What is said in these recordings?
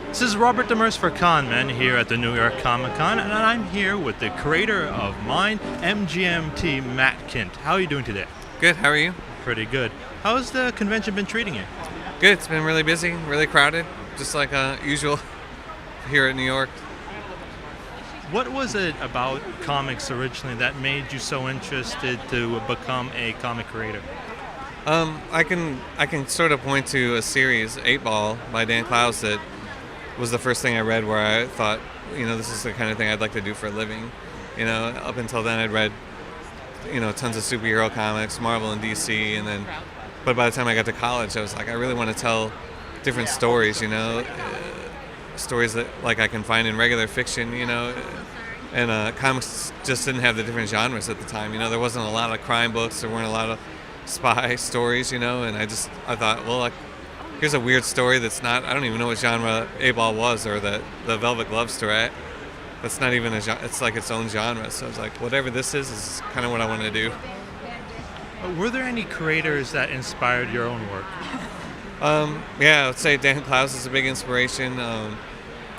This is Robert Demers for Conman here at the New York Comic Con, and I'm here with the creator of Mine, MGMT, Matt Kindt. How are you doing today? Good, how are you? Pretty good. How's the convention been treating you? Good, it's been really busy, really crowded, just like usual here at New York. What was it about comics originally that made you so interested to become a comic creator? I can sort of point to a series, 8 Ball, by Dan Clowes, that was the first thing I read where I thought, this is the kind of thing I'd like to do for a living. Up until then I'd read, tons of superhero comics, Marvel and DC, but by the time I got to college, I was like, I really want to tell different stories, stories that like I can find in regular fiction, and comics just didn't have the different genres at the time. There wasn't a lot of crime books, there weren't a lot of spy stories, and I thought, well, like, here's a weird story that's not, I don't even know what genre 8 Ball was, or the Velvet Glove story. That's not even a genre, it's like its own genre. So I was like, whatever this is kind of what I want to do. Were there any creators that inspired your own work? Yeah, I would say Dan Clowes is a big inspiration.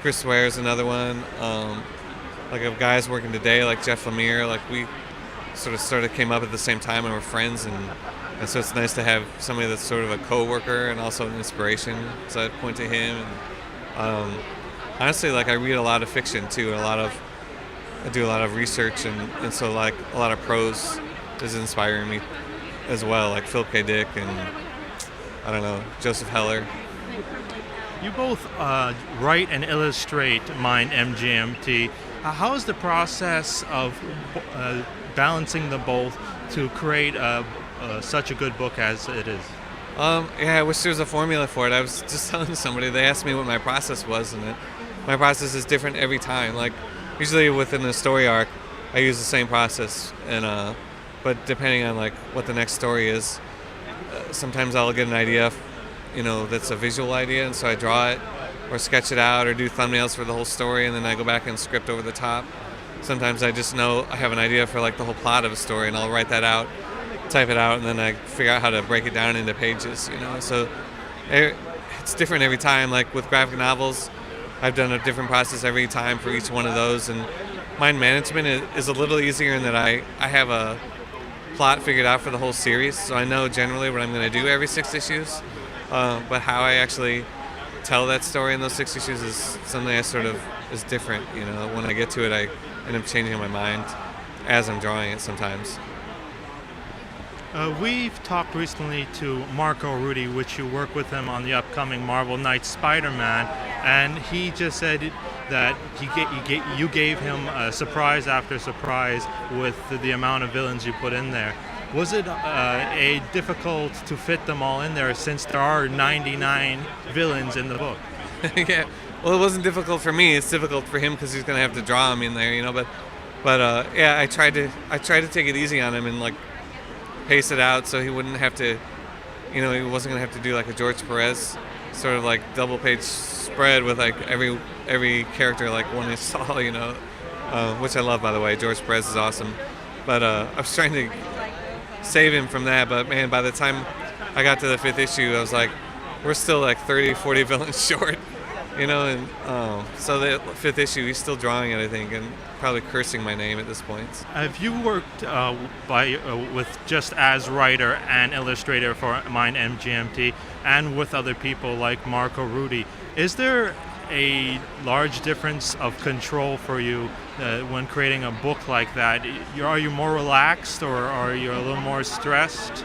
Chris Ware is another one. Like of guys working today, like Jeff Lemire, like we sort of came up at the same time and were friends, and so it's nice to have somebody that's sort of a co-worker and also an inspiration. So I'd point to him. And, honestly, like I read a lot of fiction too, and I do a lot of research, and so like a lot of prose is inspiring me as well, like Philip K. Dick and Joseph Heller. You both write and illustrate Mine MGMT. How is the process of balancing them both to create such a good book as it is? Yeah, I wish there was a formula for it. I was just telling somebody, they asked me what my process was, and my process is different every time. Like, usually within a story arc, I use the same process, but depending on like what the next story is, sometimes I'll get an idea, that's a visual idea, and so I draw it, or sketch it out, or do thumbnails for the whole story, and then I go back and script over the top. Sometimes I just know I have an idea for like the whole plot of a story, and I'll write that out, type it out, and then I figure out how to break it down into pages, So it's different every time. Like with graphic novels, I've done a different process every time for each one of those, and Mind management is a little easier in that I have a plot figured out for the whole series, so I know generally what I'm going to do every 6 issues, but how I actually tell that story in those 6 issues is something I sort of is different. When I get to it, I end up changing my mind as I'm drawing it sometimes. We've talked recently to Marco Rudy, which you work with him on the upcoming Marvel Knights Spider-Man, and he just said that you gave him surprise after surprise with the amount of villains you put in there. Was it difficult to fit them all in there, since there are 99 villains in the book? Yeah, well, it wasn't difficult for me. It's difficult for him because he's going to have to draw them in there, But yeah, I tried to take it easy on him and like pace it out so he wouldn't have to, he wasn't going to have to do like a George Perez sort of like double page spread with like every character like one inch tall, which I love, by the way. George Perez is awesome. But I was trying to save him from that, but man, by the time I got to the 5th issue, I was like, we're still like 30, 40 villains short, and so the 5th issue, he's still drawing it, I think, and probably cursing my name at this point. Have you worked with just as writer and illustrator for Mine MGMT and with other people like Marco Rudy? Is there a large difference of control for you when creating a book like that? Are you more relaxed, or are you a little more stressed?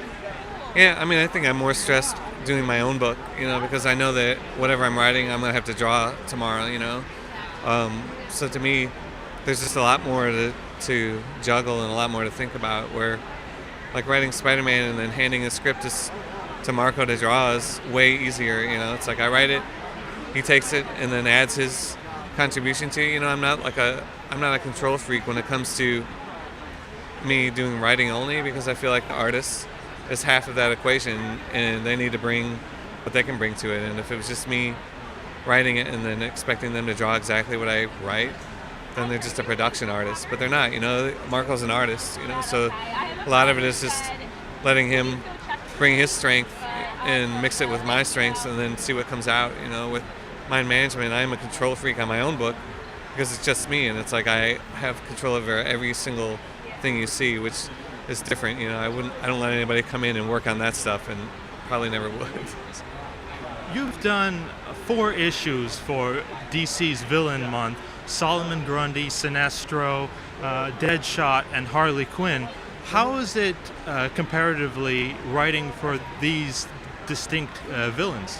Yeah, I think I'm more stressed doing my own book, because I know that whatever I'm writing, I'm going to have to draw tomorrow, So to me, there's just a lot more to juggle and a lot more to think about, where like writing Spider-Man and then handing a script to Marco to draw is way easier, It's like I write it, he takes it and then adds his contribution to it. I'm not a control freak when it comes to me doing writing only, because I feel like the artist is half of that equation, and they need to bring what they can bring to it. And if it was just me writing it and then expecting them to draw exactly what I write, then they're just a production artist. But they're not, Marco's an artist, so a lot of it is just letting him bring his strength and mix it with my strengths, and then see what comes out, with mind management. I'm a control freak on my own book because it's just me, and it's like I have control over every single thing you see, which is different. You know, I don't let anybody come in and work on that stuff, and probably never would. You've done 4 issues for DC's Villain Month: Solomon Grundy, Sinestro, Deadshot, and Harley Quinn. How is it comparatively writing for these distinct villains?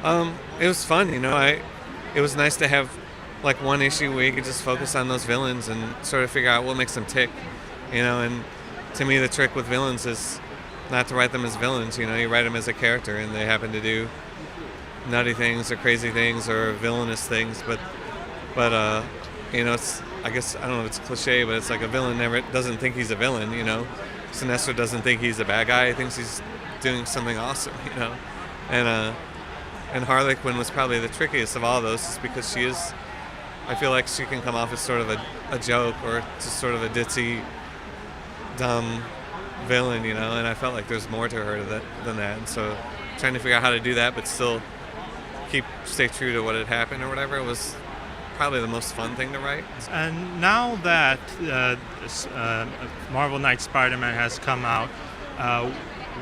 It was fun, you know. It was nice to have like one issue where you could just focus on those villains and sort of figure out what makes them tick, you know. And to me, the trick with villains is not to write them as villains. You know, you write them as a character, and they happen to do nutty things or crazy things or villainous things. But you know, it's, I guess, I don't know if it's cliche, but it's like a villain never doesn't think he's a villain. You know, Sinestro doesn't think he's a bad guy. He thinks he's doing something awesome. You know, and Harley Quinn was probably the trickiest of all those, just because she is. I feel like she can come off as sort of a joke or just sort of a ditzy, dumb villain, you know, and I felt like there's more to her than that. And so trying to figure out how to do that but still stay true to what had happened or whatever was probably the most fun thing to write. And now that Marvel Knight Spider-Man has come out,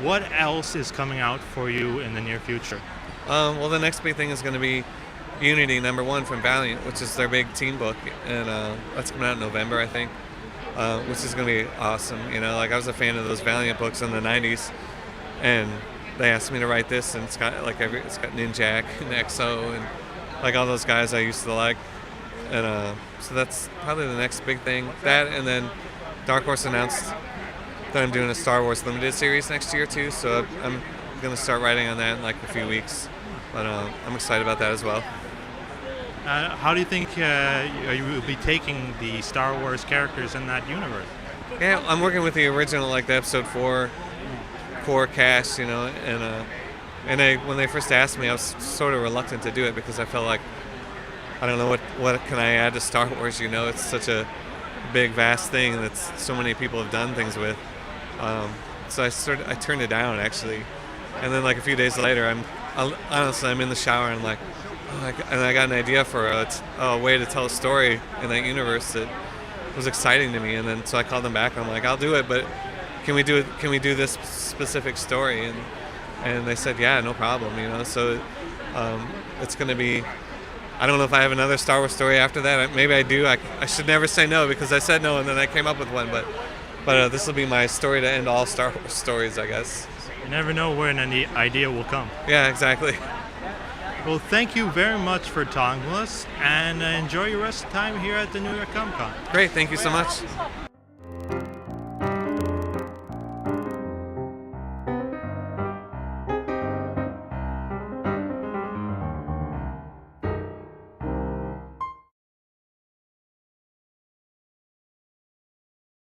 what else is coming out for you in the near future? Well, the next big thing is going to be Unity #1 from Valiant, which is their big team book, and that's coming out in November, I think, which is going to be awesome. You know, like I was a fan of those Valiant books in the '90s, and they asked me to write this, and it's got Ninjak and Exo and like all those guys I used to like, and so that's probably the next big thing. That, and then Dark Horse announced that I'm doing a Star Wars limited series next year too, so I'm going to start writing on that in like a few weeks, but I'm excited about that as well. How do you think you will be taking the Star Wars characters in that universe? Yeah, I'm working with the original, like the Episode 4 core cast, you know, and when they first asked me, I was sort of reluctant to do it because I felt like, I don't know, what can I add to Star Wars, you know? It's such a big, vast thing that so many people have done things with. So I turned it down, actually. And then like a few days later, I'm in the shower and I'm like, and I got an idea for a way to tell a story in that universe that was exciting to me. And then so I called them back and I'm like, I'll do it, but can we do this specific story? And they said, yeah, no problem, you know. So it's going to be, I don't know if I have another Star Wars story after that. Maybe I do. I should never say no because I said no and then I came up with one. But this will be my story to end all Star Wars stories, I guess. You never know when an idea will come. Yeah, exactly. Well, thank you very much for talking with us, and enjoy your rest of the time here at the New York Comic Con. Great, thank you so much.